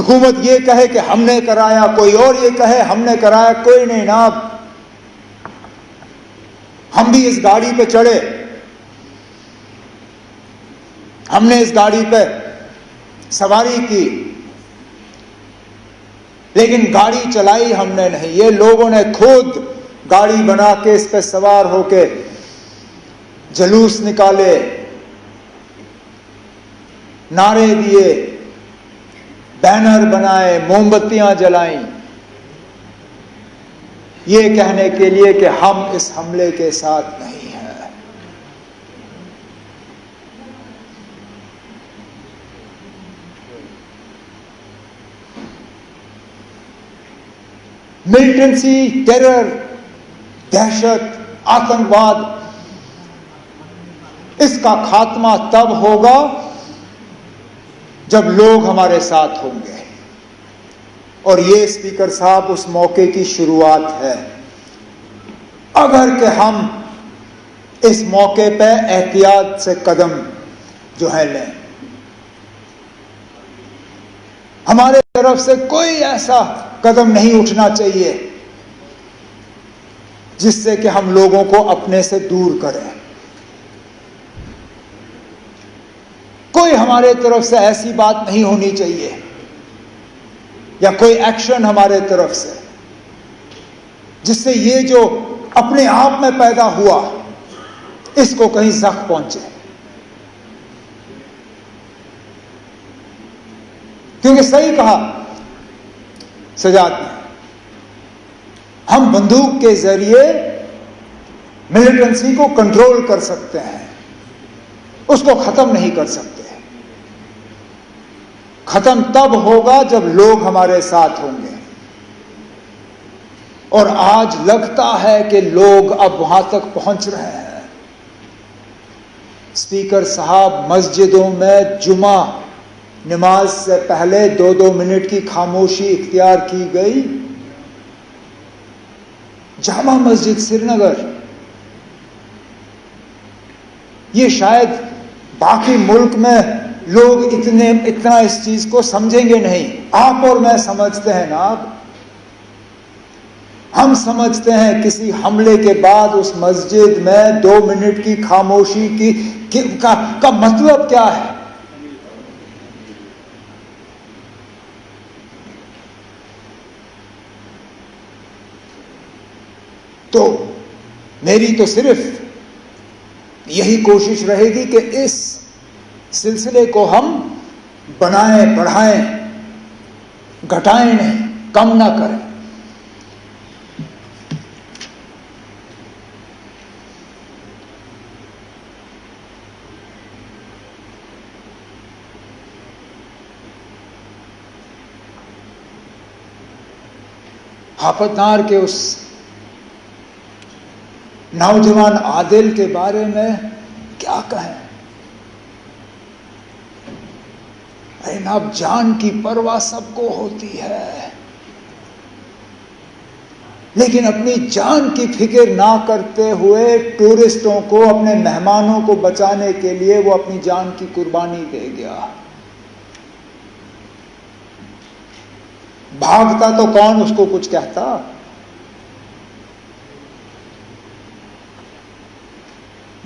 हुकूमत ये कहे कि हमने कराया, कोई और ये कहे हमने कराया, कोई नहीं ना। हम भी इस गाड़ी पे चढ़े, हमने इस गाड़ी पे सवारी की, लेकिन गाड़ी चलाई हमने नहीं, ये लोगों ने खुद गाड़ी बना के इस पे सवार होके जुलूस निकाले, नारे दिए, बैनर बनाए, मोमबत्तियां जलाई, ये कहने के लिए कि हम इस हमले के साथ नहीं हैं। मिलिटेंसी, टेरर, दहशत, आतंकवाद, इसका खात्मा तब होगा जब लोग हमारे साथ होंगे। और ये स्पीकर साहब उस मौके की शुरुआत है। अगर कि हम इस मौके पे एहतियात से कदम जो है लें, हमारे तरफ से कोई ऐसा कदम नहीं उठना चाहिए जिससे कि हम लोगों को अपने से दूर करें। कोई हमारे तरफ से ऐसी बात नहीं होनी चाहिए या कोई एक्शन हमारे तरफ से जिससे ये जो अपने आप में पैदा हुआ इसको कहीं जख्म पहुंचे। क्योंकि सही कहा सजाद ने, हम बंदूक के जरिए मिलिटेंसी को कंट्रोल कर सकते हैं, उसको खत्म नहीं कर सकते। खत्म तब होगा जब लोग हमारे साथ होंगे। और आज लगता है कि लोग अब वहां तक पहुंच रहे हैं। स्पीकर साहब, मस्जिदों में जुमा नमाज से पहले 2-2 मिनट की खामोशी इख्तियार की गई। जामा मस्जिद श्रीनगर, ये शायद बाकी मुल्क में लोग इतना इस चीज को समझेंगे नहीं। आप और मैं समझते हैं ना। हम समझते हैं किसी हमले के बाद उस मस्जिद में 2 मिनट की खामोशी का मतलब क्या है। तो मेरी तो सिर्फ यही कोशिश रहेगी कि इस सिलसिले को हम बनाएं, बढ़ाएं, घटाएं नहीं, कम ना करें। हाफतनार के उस नौजवान आदिल के बारे में क्या कहें। अरे ना, जान की परवाह सबको होती है, लेकिन अपनी जान की फिक्र ना करते हुए टूरिस्टों को, अपने मेहमानों को बचाने के लिए वो अपनी जान की कुर्बानी दे गया। भागता तो कौन उसको कुछ कहता।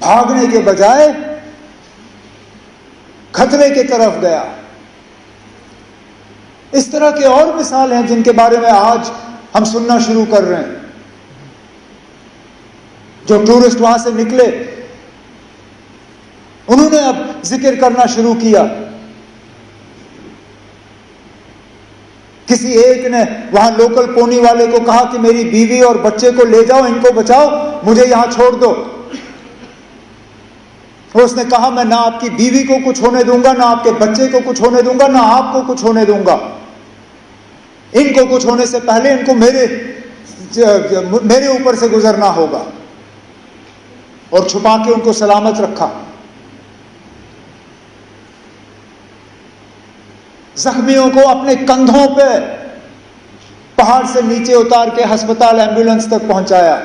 भागने के बजाय खतरे की तरफ गया। इस तरह के और मिसाल हैं जिनके बारे में आज हम सुनना शुरू कर रहे हैं। जो टूरिस्ट वहां से निकले, उन्होंने अब जिक्र करना शुरू किया। किसी एक ने वहां लोकल पोनी वाले को कहा कि मेरी बीवी और बच्चे को ले जाओ, इनको बचाओ, मुझे यहां छोड़ दो। उसने कहा, मैं ना आपकी बीवी को कुछ होने दूंगा, ना आपके बच्चे को कुछ होने दूंगा, ना आपको कुछ होने दूंगा। इनको कुछ होने से पहले इनको मेरे ऊपर से गुजरना होगा। और छुपा के उनको सलामत रखा। जख्मियों को अपने कंधों पे पहाड़ से नीचे उतार के अस्पताल, एम्बुलेंस तक पहुंचाया।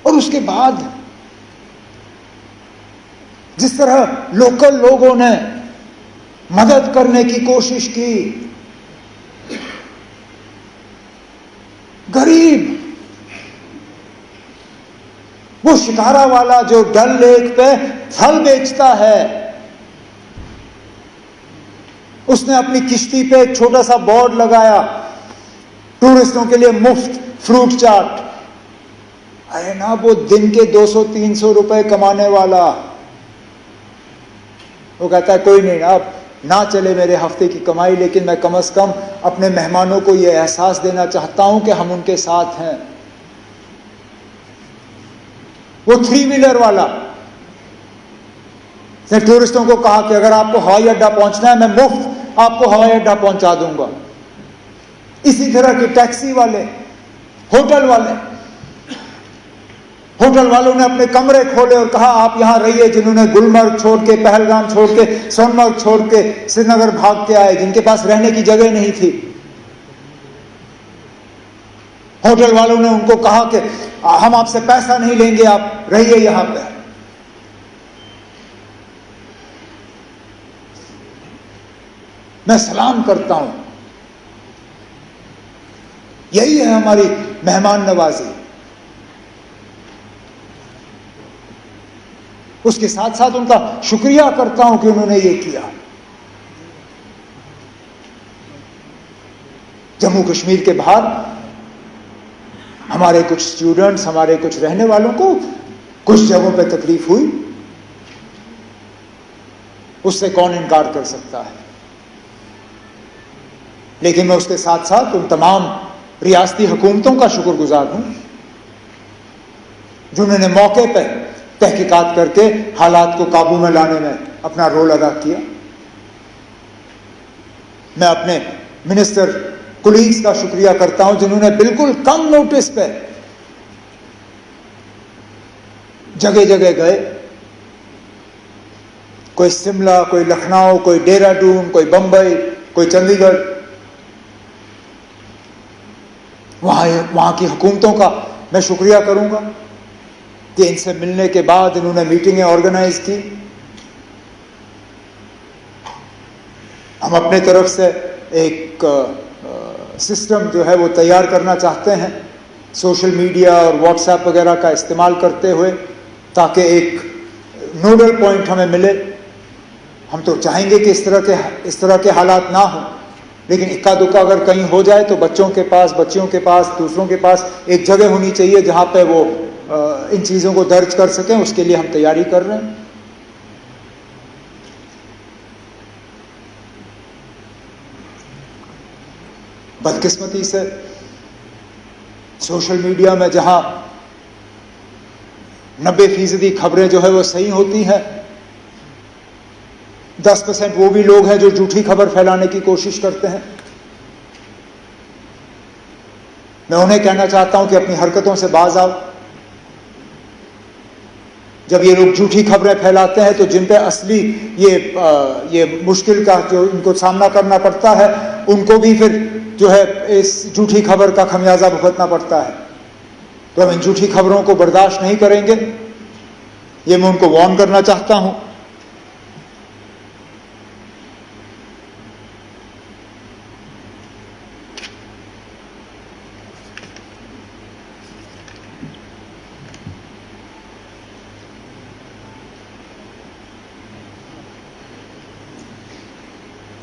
और उसके बाद जिस तरह लोकल लोगों ने मदद करने की कोशिश की, गरीब, वो शिकारा वाला जो डल लेक पे फल बेचता है, उसने अपनी किश्ती पे एक छोटा सा बोर्ड लगाया, टूरिस्टों के लिए मुफ्त फ्रूट चाट। अरे ना, वो दिन के 200-300 रुपए कमाने वाला, वो कहता है कोई नहीं, अब ना चले मेरे हफ्ते की कमाई, लेकिन मैं कम से कम अपने मेहमानों को यह एहसास देना चाहता हूं कि हम उनके साथ हैं। वो 3 व्हीलर वाला ने टूरिस्टों को कहा कि अगर आपको हवाई अड्डा पहुंचना है, मैं मुफ्त आपको हवाई अड्डा पहुंचा दूंगा। इसी तरह के टैक्सी वाले, होटल वालों ने अपने कमरे खोले और कहा आप यहां रहिए। जिन्होंने गुलमर्ग छोड़ के, पहलगाम छोड़ के, सोनमर्ग छोड़ के श्रीनगर भाग के आए, जिनके पास रहने की जगह नहीं थी, होटल वालों ने उनको कहा कि हम आपसे पैसा नहीं लेंगे, आप रहिए यहां पे। मैं सलाम करता हूं, यही है हमारी मेहमान नवाजी। उसके साथ साथ उनका शुक्रिया करता हूं कि उन्होंने ये किया। जम्मू कश्मीर के बाहर हमारे कुछ स्टूडेंट्स, हमारे कुछ रहने वालों को कुछ जगहों पे तकलीफ हुई, उससे कौन इनकार कर सकता है। लेकिन मैं उसके साथ साथ उन तमाम रियासती हुकूमतों का शुक्रगुजार हूं जिन्होंने मौके पर तहकीकात करके हालात को काबू में लाने में अपना रोल अदा किया। मैं अपने मिनिस्टर कुलीग्स का शुक्रिया करता हूं जिन्होंने बिल्कुल कम नोटिस पे जगह जगह गए, कोई शिमला, कोई लखनऊ, कोई देहरादून, कोई बंबई, कोई चंडीगढ़। वहां की हुकूमतों का मैं शुक्रिया करूंगा कि इनसे मिलने के बाद इन्होंने मीटिंगें ऑर्गेनाइज की। हम अपने तरफ से एक सिस्टम जो है वो तैयार करना चाहते हैं, सोशल मीडिया और व्हाट्सएप वगैरह का इस्तेमाल करते हुए, ताकि एक नोडल पॉइंट हमें मिले। हम तो चाहेंगे कि इस तरह के हालात ना हो, लेकिन इक्का दुक्का अगर कहीं हो जाए तो बच्चों के पास, बच्चियों के पास, दूसरों के पास एक जगह होनी चाहिए जहां पे वो इन चीजों को दर्ज कर सकें। उसके लिए हम तैयारी कर रहे हैं। बदकिस्मती से सोशल मीडिया में जहां 90% खबरें जो है वो सही होती हैं, 10% वो भी लोग हैं जो झूठी खबर फैलाने की कोशिश करते हैं। मैं उन्हें कहना चाहता हूं कि अपनी हरकतों से बाज आओ। जब ये लोग झूठी खबरें फैलाते हैं तो जिन पे असली ये मुश्किल का जो इनको सामना करना पड़ता है, उनको भी फिर जो है इस झूठी खबर का खमियाजा भुगतना पड़ता है। तो हम इन झूठी खबरों को बर्दाश्त नहीं करेंगे, ये मैं उनको वार्न करना चाहता हूं।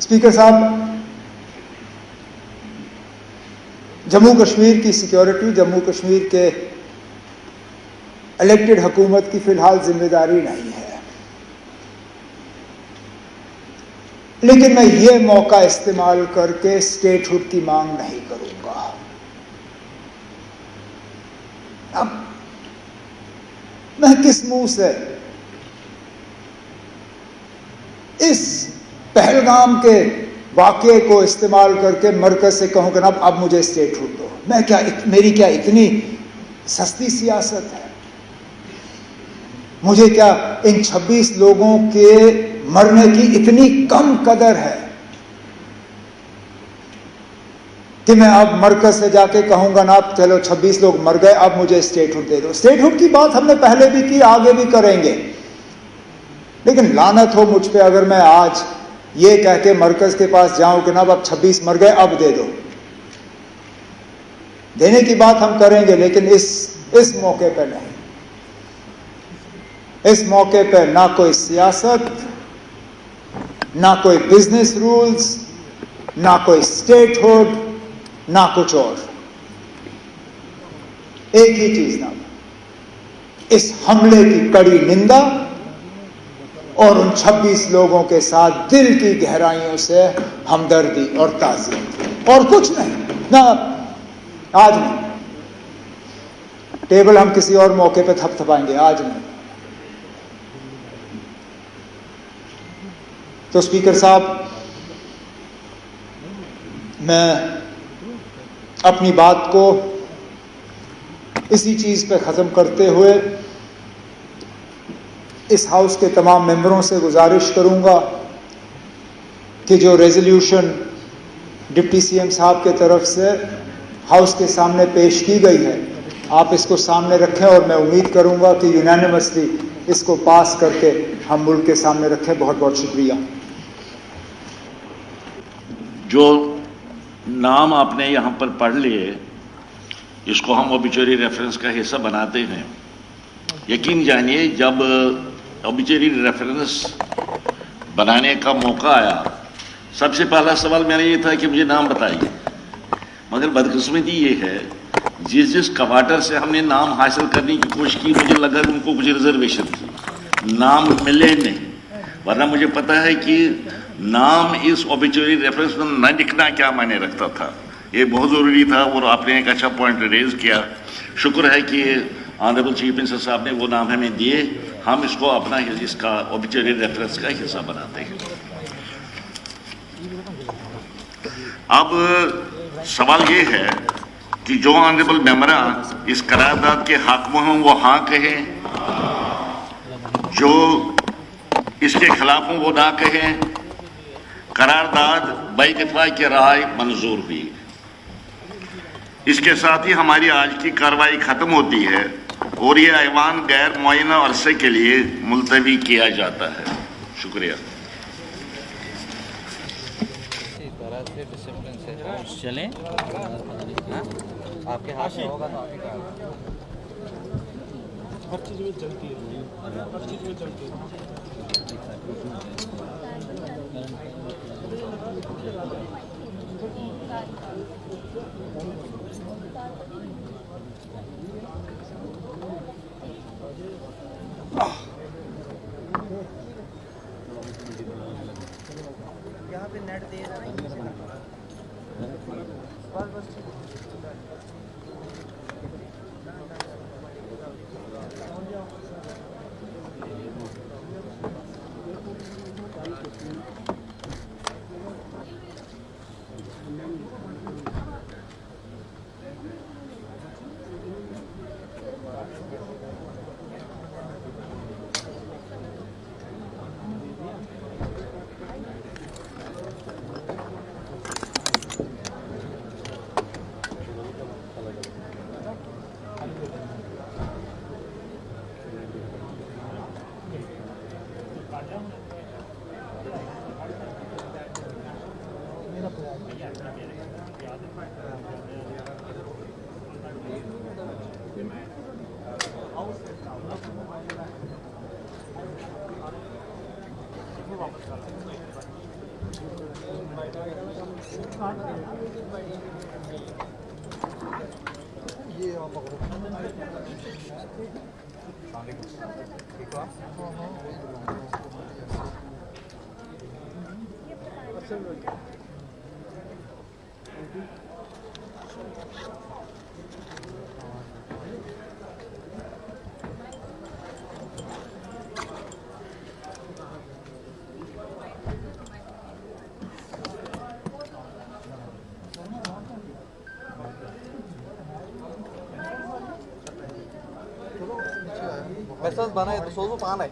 स्पीकर साहब, जम्मू कश्मीर की सिक्योरिटी जम्मू कश्मीर के इलेक्टेड हुकूमत की फिलहाल जिम्मेदारी नहीं है, लेकिन मैं ये मौका इस्तेमाल करके स्टेटहुड की मांग नहीं करूंगा। अब मैं किस मुंह से इस पहलगाम के वाकये को इस्तेमाल करके मरकज से कहूं कि अब मुझे स्टेटहुड दो। मेरी क्या इतनी सस्ती सियासत है? मुझे क्या इन 26 लोगों के मरने की इतनी कम कदर है कि मैं अब मरकज से जाके कहूंगा ना, अब चलो 26 लोग मर गए, अब मुझे स्टेटहुड दे दो। स्टेटहुड की बात हमने पहले भी की, आगे भी करेंगे। लेकिन लानत हो मुझ पे अगर मैं आज ये कह के मरकज के पास जाऊं कि ना अब 26 मर गए, अब दे दो। देने की बात हम करेंगे, लेकिन इस मौके पे नहीं। इस मौके पे ना कोई सियासत, ना कोई बिजनेस रूल्स, ना कोई स्टेटहुड, ना कुछ और। एक ही चीज ना, इस हमले की कड़ी निंदा और उन 26 लोगों के साथ दिल की गहराइयों से हमदर्दी और ताज़ियत, और कुछ नहीं। ना आज नहीं, टेबल हम किसी और मौके पे थपथपाएंगे, आज नहीं। तो स्पीकर साहब, मैं अपनी बात को इसी चीज पे खत्म करते हुए इस हाउस के तमाम मेंबरों से गुजारिश करूंगा कि जो रेजोल्यूशन डिप्टी सीएम साहब के तरफ से हाउस के सामने पेश की गई है, आप इसको सामने रखें और मैं उम्मीद करूंगा कि यूनानिमसली इसको पास करके हम मुल्क के सामने रखें। बहुत बहुत शुक्रिया। जो नाम आपने यहाँ पर पढ़ लिए, इसको हम ओबिचुरी रेफरेंस का हिस्सा बनाते हैं। यकीन जानिए, जब ओबिचुरी रेफरेंस बनाने का मौका आया, सबसे पहला सवाल मेरा ये था कि मुझे नाम बताइए। मगर बदकिस्मती ये है, जिस क्वार्टर से हमने नाम हासिल करने की कोशिश की, मुझे लगा उनको कुछ रिजर्वेशन थी, नाम मिले नहीं। वरना मुझे पता है कि नाम इस ओबिचुरी रेफरेंस में न लिखना क्या मायने रखता था। ये बहुत ज़रूरी था और आपने एक अच्छा पॉइंट रेज किया। शुक्र है कि ऑनरेबल चीफ मिनिस्टर साहब ने वो नाम हमें दिए, हम इसको अपना इसका ओबिचुरी रेफरेंस का हिस्सा बनाते हैं। अब सवाल ये है कि जो ऑनरेबल मेंबरान इस करारदाद के हाकिम हों वो हाँ कहें, जो इसके खिलाफ हों वो ना कहें। करारदाद बइत्तेफाक की राय मंजूर हुई। इसके साथ ही हमारी आज की कार्रवाई खत्म होती है और ये ऐवान गैर मुअय्यना अरसे के लिए मुलतवी किया जाता है। शुक्रिया। चलें, आपके हाथ में होगा तो आप ही का। हर चीज़ में चलती है, हर चीज़ में चलती है। यहाँ पे नेट दे रहा है। Mesaj bana ya da solu bana.